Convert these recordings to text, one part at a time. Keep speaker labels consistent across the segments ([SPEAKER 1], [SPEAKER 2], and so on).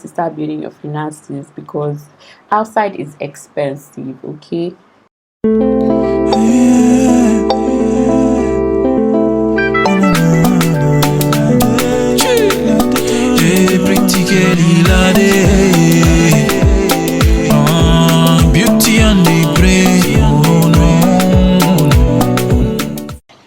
[SPEAKER 1] to start building your finances, because outside is expensive. Okay.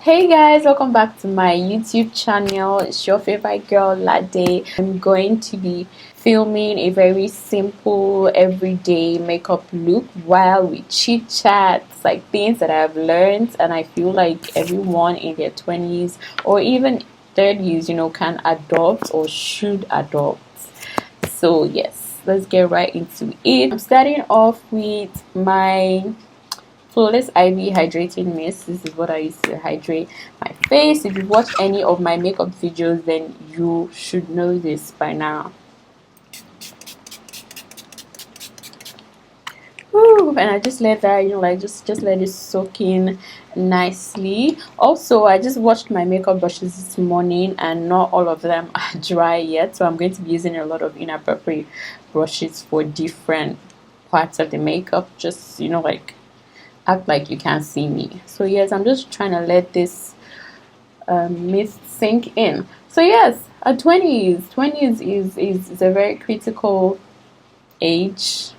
[SPEAKER 1] Hey guys, welcome back to my YouTube channel. It's your favorite girl, Lade. I'm going to be filming a very simple everyday makeup look while we chit chat, like things that I've learned, and I feel like everyone in their 20s or even 30s, can adopt or should adopt. So yes, let's get right into it. I'm starting off with my Flawless Ivy Hydrating Mist. This is what I use to hydrate my face. If you've watched any of my makeup videos, then you should know this by now. Woo, and I just let that, just let it soak in nicely. Also, I just washed my makeup brushes this morning and not all of them are dry yet, so I'm going to be using a lot of inappropriate brushes for different parts of the makeup. Just act like you can't see me. So yes, I'm just trying to let this mist sink in. So yes, at 20s is a very critical age.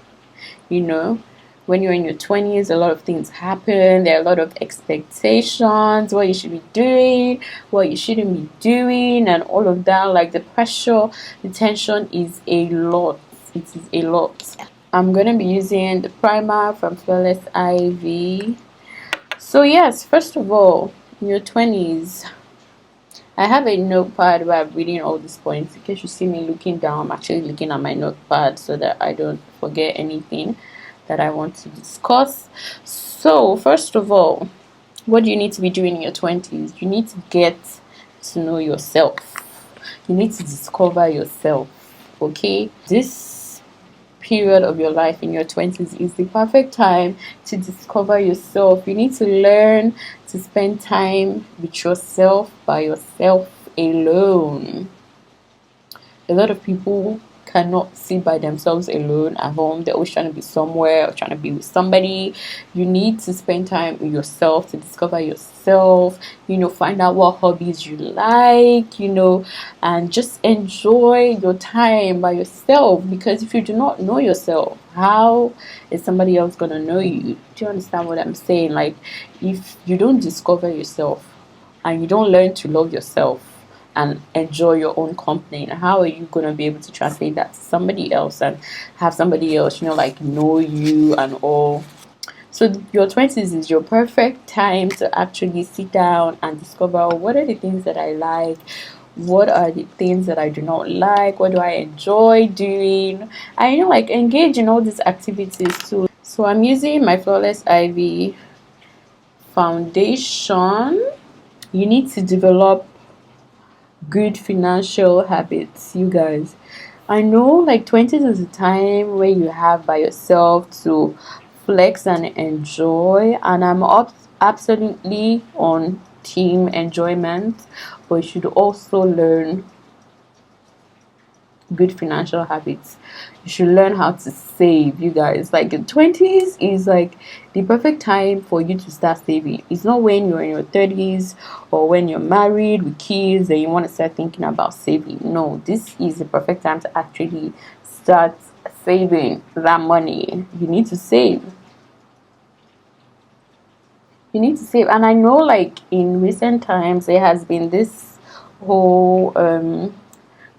[SPEAKER 1] When you're in your 20s, a lot of things happen. There are a lot of expectations, what you should be doing, what you shouldn't be doing, and all of that. Like the pressure, the tension is a lot. It is a lot. I'm gonna be using the primer from Flawless Ivy. So yes, first of all, in your 20s, I have a notepad where I'm reading all these points. In case you see me looking down, I'm actually looking at my notepad so that I don't forget anything that I want to discuss. So first of all, what do you need to be doing in your 20s? You need to get to know yourself. You need to discover yourself. Okay, this period of your life in your 20s is the perfect time to discover yourself. You need to learn to spend time with yourself, by yourself alone. A lot of people cannot sit by themselves alone at home. They're always trying to be somewhere or trying to be with somebody. You need to spend time with yourself to discover yourself, find out what hobbies you like, and just enjoy your time by yourself. Because if you do not know yourself, how is somebody else gonna know you? Do you understand what I'm saying? Like, if you don't discover yourself and you don't learn to love yourself and enjoy your own company, and how are you going to be able to translate that to somebody else and have somebody else know you and all? So your 20s is your perfect time to actually sit down and discover, what are the things that I like, what are the things that I do not like, what do I enjoy doing, and engage in all these activities too. So I'm using my Flawless Ivy foundation. You need to develop good financial habits, you guys. I know, like, 20s is a time where you have by yourself to flex and enjoy, and I'm absolutely on team enjoyment, but you should also learn good financial habits. You should learn how to save, you guys. Like, the 20s is like the perfect time for you to start saving. It's not when you're in your 30s or when you're married with kids and you want to start thinking about saving. No, this is the perfect time to actually start saving that money. You need to save. You need to save. And I know, like, in recent times there has been this whole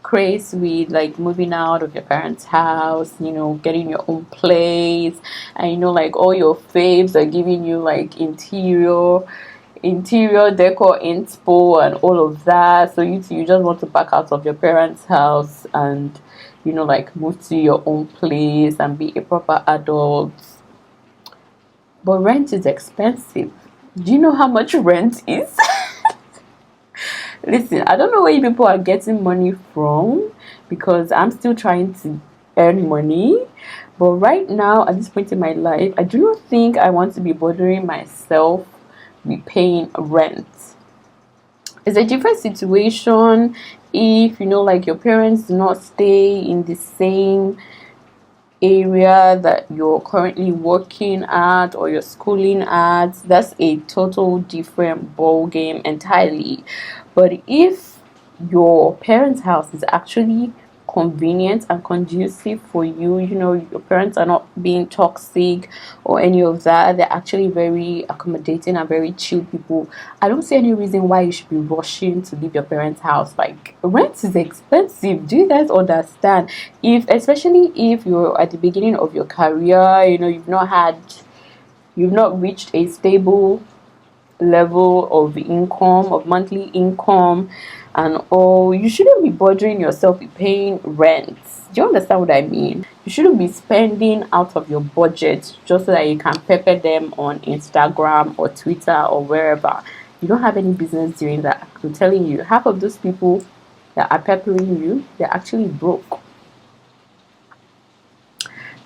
[SPEAKER 1] craze with, like, moving out of your parents' house, getting your own place, and like all your faves are giving you like interior decor inspo and all of that. So you just want to back out of your parents' house and like move to your own place and be a proper adult. But rent is expensive. Do you know how much rent is? Listen, I don't know where you people are getting money from, because I'm still trying to earn money. But right now, at this point in my life, I do not think I want to be bothering myself with paying rent. It's a different situation if you know, like, your parents do not stay in the same area that you're currently working at or you're schooling at, that's a total different ball game entirely. But if your parents' house is actually convenient and conducive for you, you know, your parents are not being toxic or any of that, they're actually very accommodating and very chill people, I don't see any reason why you should be rushing to leave your parents' house. Like, rent is expensive, do you guys understand? If, especially if you're at the beginning of your career, you know, you've not reached a stable level of income, of monthly income and all, you shouldn't be bothering yourself with paying rent. Do you understand what I mean? You shouldn't be spending out of your budget just so that you can pepper them on Instagram or Twitter or wherever. You don't have any business doing that. I'm telling you, half of those people that are peppering you, they're actually broke.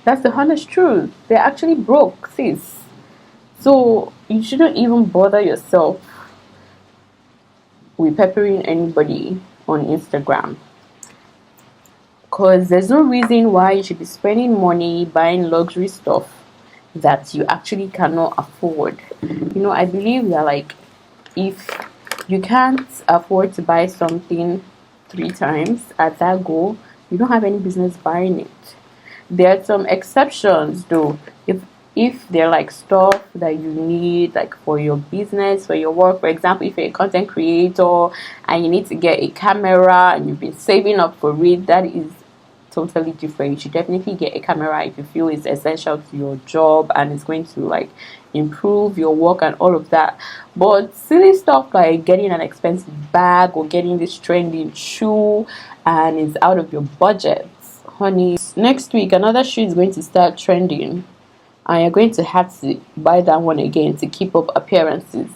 [SPEAKER 1] That's the honest truth. They're actually broke, sis. So you shouldn't even bother yourself with peppering anybody on Instagram, because there's no reason why you should be spending money buying luxury stuff that you actually cannot afford. You know, I believe that, like, if you can't afford to buy something 3 times at that goal, you don't have any business buying it. There are some exceptions though. If they're like stuff that you need, like for your business, for your work, for example, if you're a content creator and you need to get a camera and you've been saving up for it, that is totally different. You should definitely get a camera if you feel it's essential to your job and it's going to like improve your work and all of that. But silly stuff like getting an expensive bag or getting this trending shoe and it's out of your budget, honey, next week another shoe is going to start trending and you're going to have to buy that one again to keep up appearances.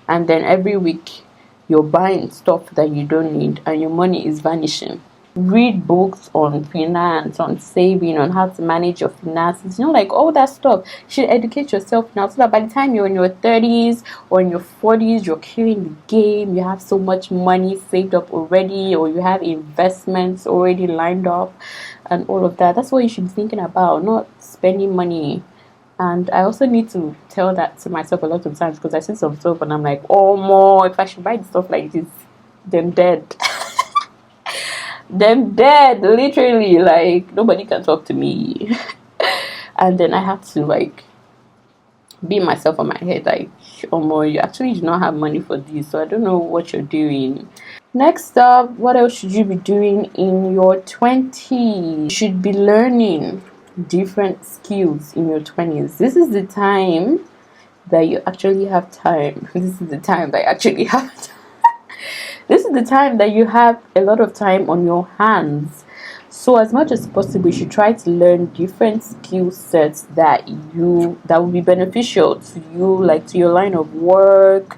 [SPEAKER 1] And then every week you're buying stuff that you don't need and your money is vanishing. Read books on finance, on saving, on how to manage your finances, you know, like all that stuff. You should educate yourself now so that by the time you're in your 30s or in your 40s, you're killing the game, you have so much money saved up already, or you have investments already lined up and all of that. That's what you should be thinking about, not spending money. And I also need to tell that to myself a lot of times, because I see some stuff and I'm like, oh more, if I should buy stuff like this, then dead. Them dead, literally, like nobody can talk to me. And then I have to like beat myself on my head, like, oh more, you actually do not have money for this, so I don't know what you're doing. Next up, what else should you be doing in your 20s? You should be learning different skills in your 20s. This is the time that you actually have time. This is the time that you actually have time. This is the time that you have a lot of time on your hands. So as much as possible, you should try to learn different skill sets that will be beneficial to you, like to your line of work,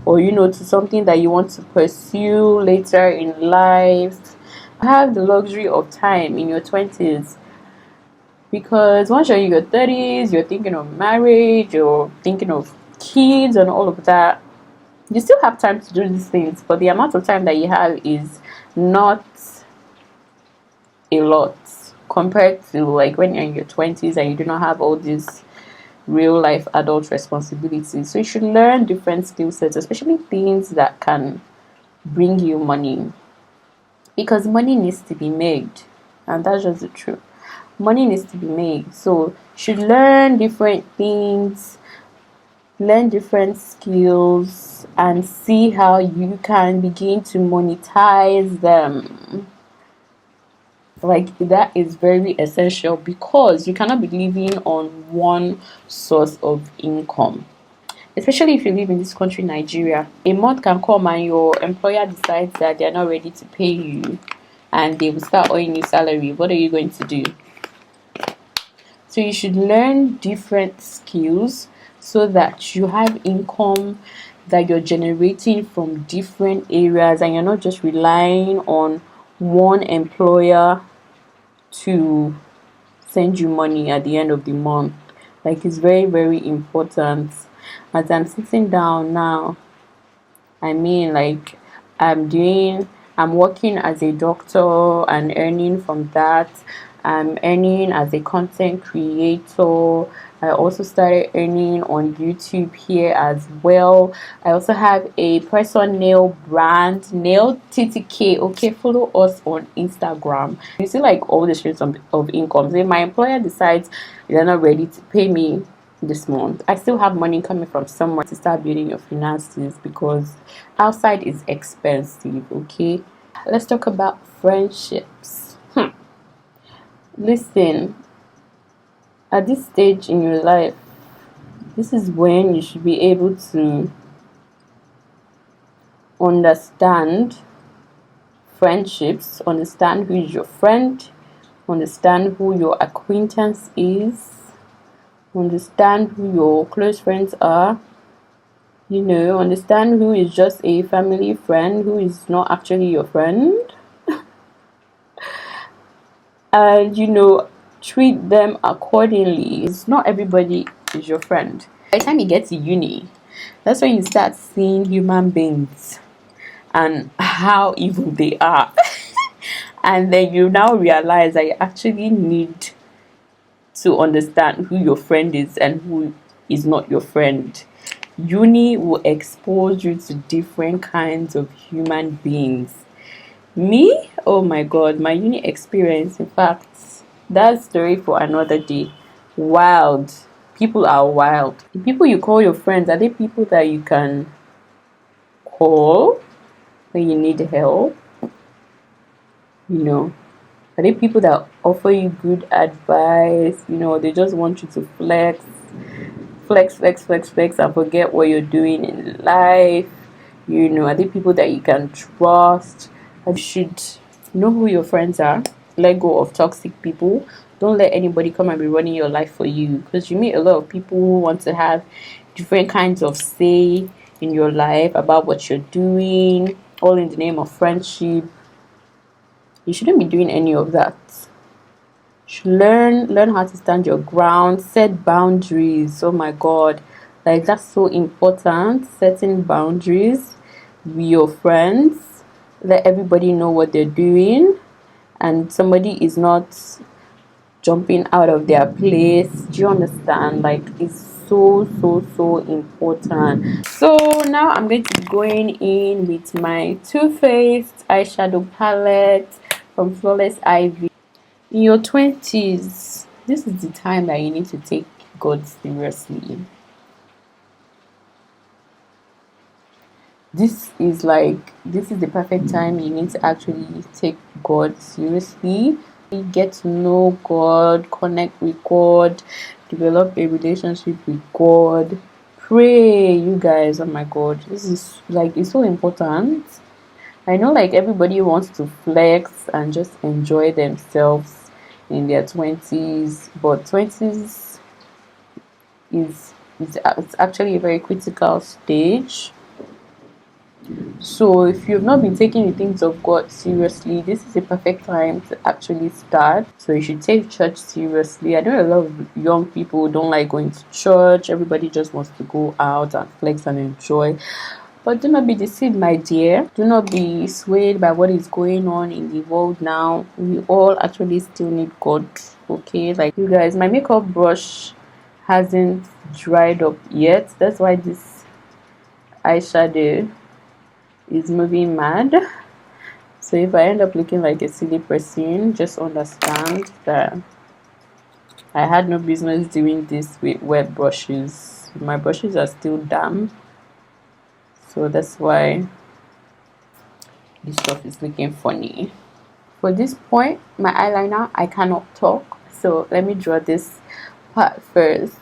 [SPEAKER 1] or you know, to something that you want to pursue later in life. Have the luxury of time in your 20s, because once you're in your 30s, you're thinking of marriage, you're thinking of kids and all of that. You still have time to do these things, but the amount of time that you have is not a lot compared to like when you're in your 20s and you do not have all these real life adult responsibilities. So you should learn different skill sets, especially things that can bring you money, because money needs to be made, and that's just the truth. Money needs to be made. So you should learn different things, learn different skills, and see how you can begin to monetize them. Like, that is very essential, because you cannot be living on one source of income, especially if you live in this country, Nigeria. A month can come and your employer decides that they're not ready to pay you and they will start owing you salary. What are you going to do? So you should learn different skills so that you have income that you're generating from different areas and you're not just relying on one employer to send you money at the end of the month. Like, it's very, very important. As I'm sitting down now, I mean, like, I'm I'm working as a doctor and earning from that. I'm earning as a content creator. I also started earning on YouTube here as well. I also have a person nail brand, nail TTK. Okay, follow us on Instagram. You see, like, all the streams of income. If my employer decides they're not ready to pay me this month, I still have money coming from somewhere to start building your finances, because outside is expensive. Okay, let's talk about friendships. Listen, at this stage in your life, this is when you should be able to understand friendships, understand who is your friend, understand who your acquaintance is, understand who your close friends are, understand who is just a family friend, who is not actually your friend, and treat them accordingly. It's not everybody is your friend. By the time you get to uni, that's when you start seeing human beings and how evil they are. And then you now realize that you actually need to understand who your friend is and who is not your friend. Uni will expose you to different kinds of human beings. Me, oh my god, my uni experience, in fact, that story for another day. Wild. People are wild. The people you call your friends, are they people that you can call when you need help? Are they people that offer you good advice? They just want you to flex and forget what you're doing in life? Are they people that you can trust? You should know who your friends are. Let go of toxic people. Don't let anybody come and be running your life for you, because you meet a lot of people who want to have different kinds of say in your life about what you're doing, all in the name of friendship. You shouldn't be doing any of that. You should learn how to stand your ground, set boundaries. Oh my god, like, that's so important. Setting boundaries with your friends, let everybody know what they're doing, and somebody is not jumping out of their place. Do you understand? Like, it's so important. So now I'm going to be going in with my Too Faced eyeshadow palette from Flawless Ivy. In your 20s, this is the time that you need to take God seriously. This is the perfect time you need to actually take God seriously. Get to know God, connect with God, develop a relationship with God. Pray, you guys. Oh my god, this is like, it's so important. I know, like, everybody wants to flex and just enjoy themselves in their 20s, but 20s is it's actually a very critical stage. So if you've not been taking the things of God seriously, this is a perfect time to actually start. So you should take church seriously. I know a lot of young people don't like going to church. Everybody just wants to go out and flex and enjoy. But do not be deceived, my dear. Do not be swayed by what is going on in the world now. We all actually still need God. Okay, like, you guys, my makeup brush hasn't dried up yet. That's why this eyeshadow is moving mad. So if I end up looking like a silly person, just understand that I had no business doing this with wet brushes. My brushes are still damp, so that's why this stuff is looking funny. For this point, my eyeliner, I cannot talk, so let me draw this part first.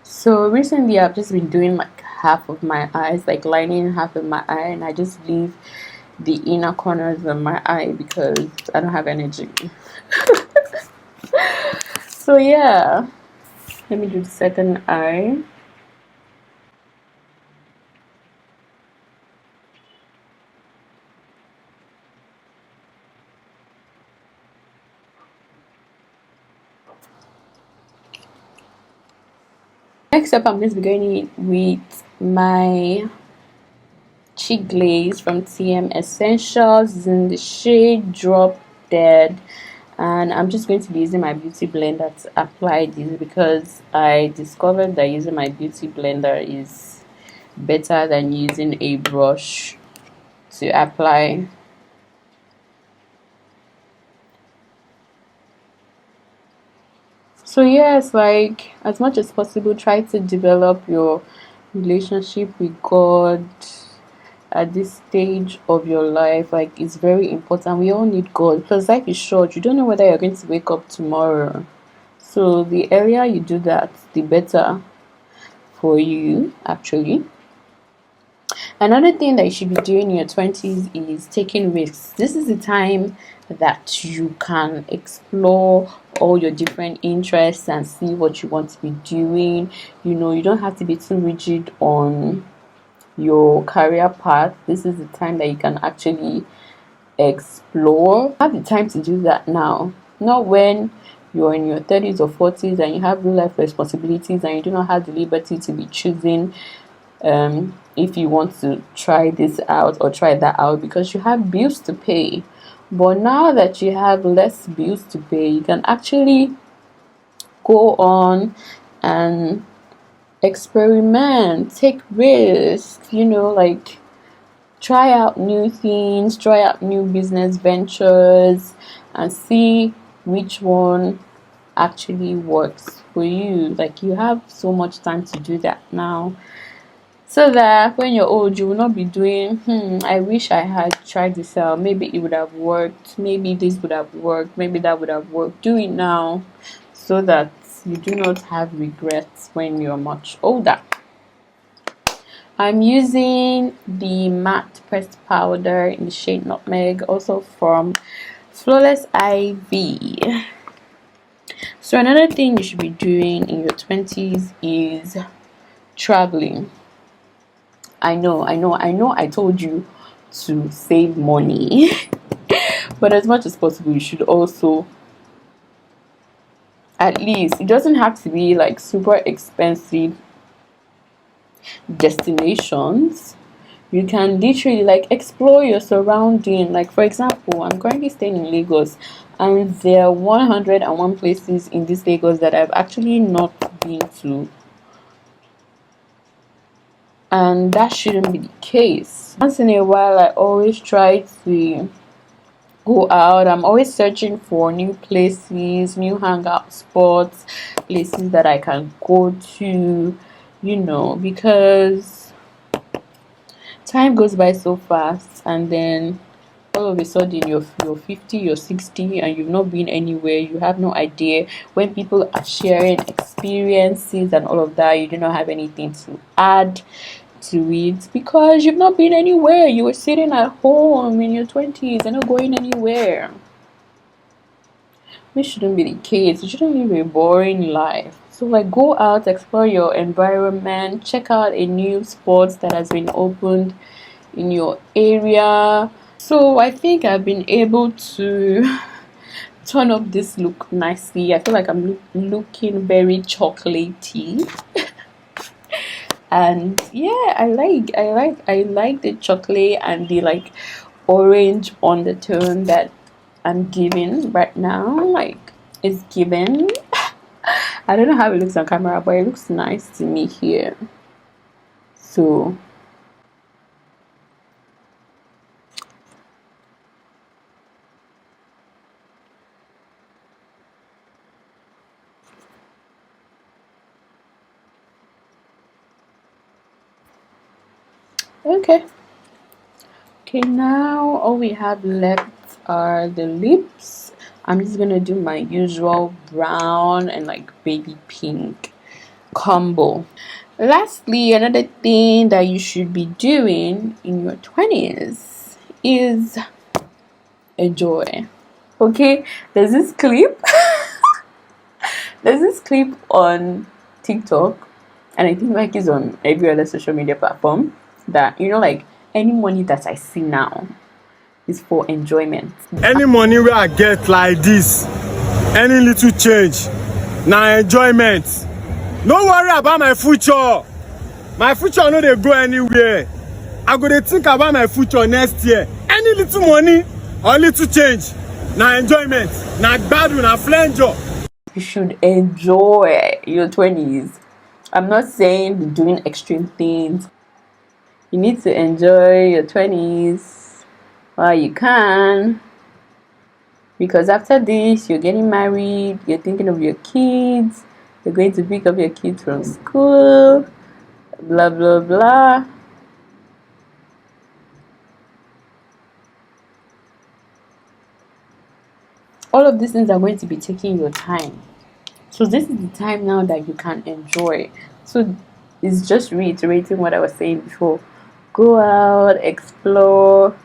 [SPEAKER 1] So recently I've just been doing like half of my eyes, like lining half of my eye, and I just leave the inner corners of my eye because I don't have energy. So yeah, let me do the second eye. Next up, I'm going to be going in with my cheek glaze from TM Essentials in the shade Drop Dead, and I'm just going to be using my beauty blender to apply this because I discovered that using my beauty blender is better than using a brush to apply. So yes, like as much as possible, try to develop your relationship with God at this stage of your life. Like it's very important. We all need God because life is short. You don't know whether you're going to wake up tomorrow. So the earlier you do that, the better for you actually. Another thing that you should be doing in your 20s is taking risks. This is the time that you can explore all your different interests and see what you want to be doing. You know, you don't have to be too rigid on your career path. This is the time that you can actually explore. Have the time to do that now, not when you're in your 30s or 40s and you have real life responsibilities and you do not have the liberty to be choosing if you want to try this out or try that out because you have bills to pay. But now that you have less bills to pay, you can actually go on and experiment, take risks, you know, like try out new things, try out new business ventures and see which one actually works for you. Like you have so much time to do that now, so that when you're old you will not be doing I wish I had tried this out, maybe it would have worked, maybe this would have worked, maybe that would have worked. Do it now so that you do not have regrets when you're much older. I'm using the matte pressed powder in the shade Nutmeg, also from Flawless Ivy. So another thing you should be doing in your 20s is traveling. I know I told you to save money but as much as possible you should also, at least, it doesn't have to be like super expensive destinations. You can literally like explore your surrounding. Like for example, I'm currently staying in Lagos and there are 101 places in this Lagos that I've actually not been to, and that shouldn't be the case. Once in a while I always try to go out. I'm always searching for new places, new hangout spots, places that I can go to, you know, because time goes by so fast and then all of a sudden you're 50, you're 60 and you've not been anywhere. You have no idea. When people are sharing experiences and all of that, you do not have anything to add to it because you've not been anywhere. You were sitting at home in your 20s and not going anywhere. This shouldn't be the case. You shouldn't live a boring life. So like go out, explore your environment, check out a new sport that has been opened in your area. So I think I've been able to turn up this look nicely. I feel like I'm looking very chocolatey. And yeah, I like the chocolate and the like orange undertone that I'm giving right now. Like it's given. I don't know how it looks on camera, but it looks nice to me here. So okay, now all we have left are the lips. I'm just gonna do my usual brown and like baby pink combo. Lastly, another thing that you should be doing in your 20s is enjoy. Okay, there's this clip on TikTok, and I think like it's on every other social media platform, that you know, like any money that I see now is for enjoyment.
[SPEAKER 2] Any money where I get like this, any little change, now enjoyment. No worry about my future. My future no dey go anywhere. I go dey think about my future next year. Any little money or little change, na enjoyment, na gbadun, na flenjo.
[SPEAKER 1] You should enjoy your 20s. I'm not saying be doing extreme things. You need to enjoy your 20s while you can. Because after this, you're getting married, you're thinking of your kids, you're going to pick up your kids from school, blah, blah, blah. All of these things are going to be taking your time. So this is the time now that you can enjoy. So it's just reiterating what I was saying before. Go out, explore.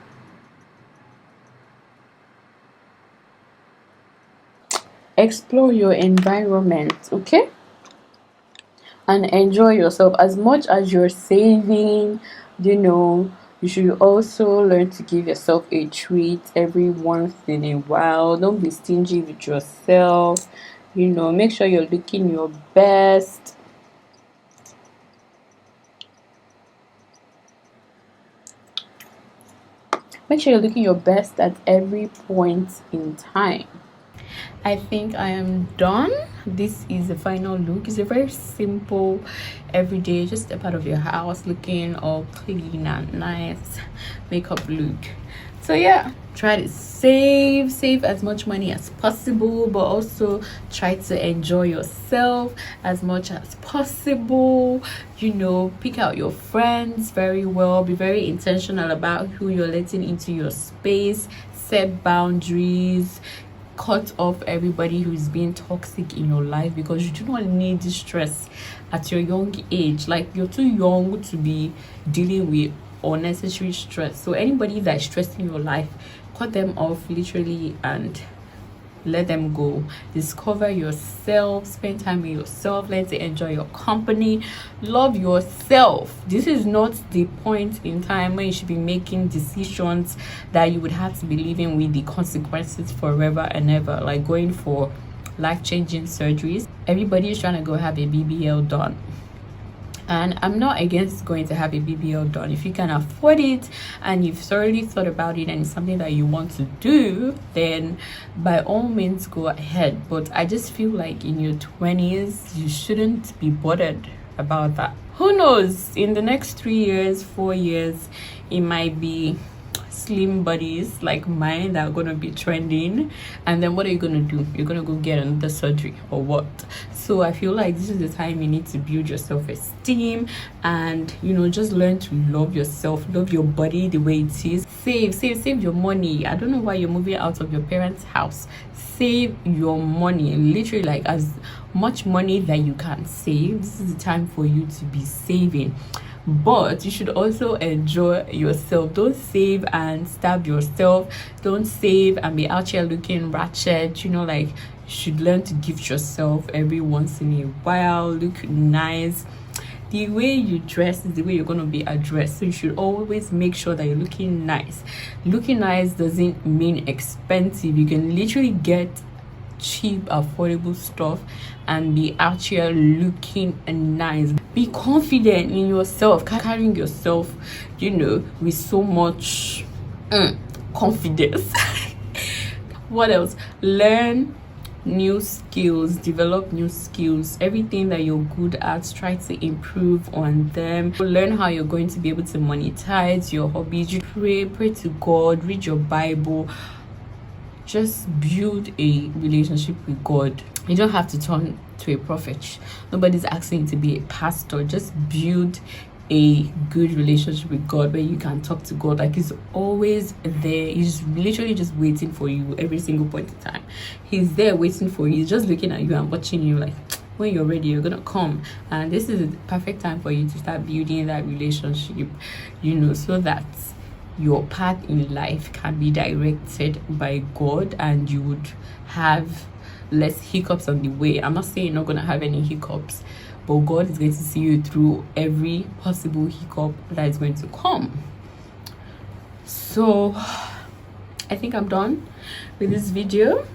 [SPEAKER 1] Explore your environment, okay? And enjoy yourself. As much as you're saving, you should also learn to give yourself a treat every once in a while. Don't be stingy with yourself. Make sure you're looking your best. Make sure you're looking your best at every point in time. I think I am done. This is the final look. It's a very simple, everyday, just step out of your house looking all clean and nice makeup look. So yeah, try to save as much money as possible, but also try to enjoy yourself as much as possible. Pick out your friends very well. Be very intentional about who you're letting into your space. Set boundaries. Cut off everybody who's being toxic in your life, because you do not need this stress at your young age. Like, you're too young to be dealing with unnecessary stress. So anybody that's stressing your life, cut them off literally and let them go. Discover yourself, spend time with yourself, learn to enjoy your company, love yourself. This is not the point in time when you should be making decisions that you would have to be living with the consequences forever and ever, like going for life-changing surgeries. Everybody is trying to go have a BBL done, and I'm not against going to have a BBL done. If you can afford it and you've thoroughly thought about it and it's something that you want to do, then by all means go ahead. But I just feel like in your 20s, you shouldn't be bothered about that. Who knows, in the next 3 years, 4 years, it might be slim bodies like mine that are gonna be trending, and then what are you gonna do? You're gonna go get another surgery or what? So I feel like this is the time you need to build your self-esteem and just learn to love yourself, love your body the way it is. Save your money. I don't know why you're moving out of your parents' house. Save your money, literally, like as much money that you can save. This is the time for you to be saving. But you should also enjoy yourself. Don't save and stab yourself. Don't save and be out here looking ratchet. Like, you should learn to gift yourself every once in a while. Look nice. The way you dress is the way you're going to be addressed. So you should always make sure that you're looking nice. Looking nice doesn't mean expensive. You can literally get cheap, affordable stuff and be out here looking nice. Be confident in yourself, carrying yourself with so much confidence. What else? Learn new skills, develop new skills. Everything that you're good at, try to improve on them. Learn how you're going to be able to monetize your hobbies. You pray to God, read your Bible. Just build a relationship with God. You don't have to turn to a prophet. Nobody's asking you to be a pastor. Just build a good relationship with God where you can talk to God. Like, he's always there. He's literally just waiting for you every single point in time. He's there waiting for you. He's just looking at you and watching you, like, when you're ready, you're gonna come. And this is the perfect time for you to start building that relationship, so that your path in life can be directed by God and you would have less hiccups on the way. I'm not saying you're not going to have any hiccups, but God is going to see you through every possible hiccup that is going to come. So I think I'm done with this video.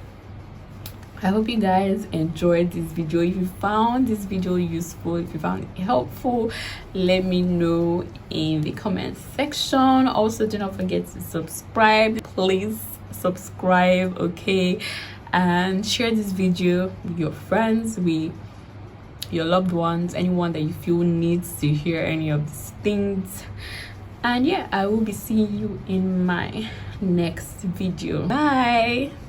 [SPEAKER 1] I hope you guys enjoyed this video. If you found this video useful, if you found it helpful, let me know in the comment section. Also, do not forget to subscribe. Please subscribe, okay? And share this video with your friends, with your loved ones, anyone that you feel needs to hear any of these things. And yeah, I will be seeing you in my next video. Bye.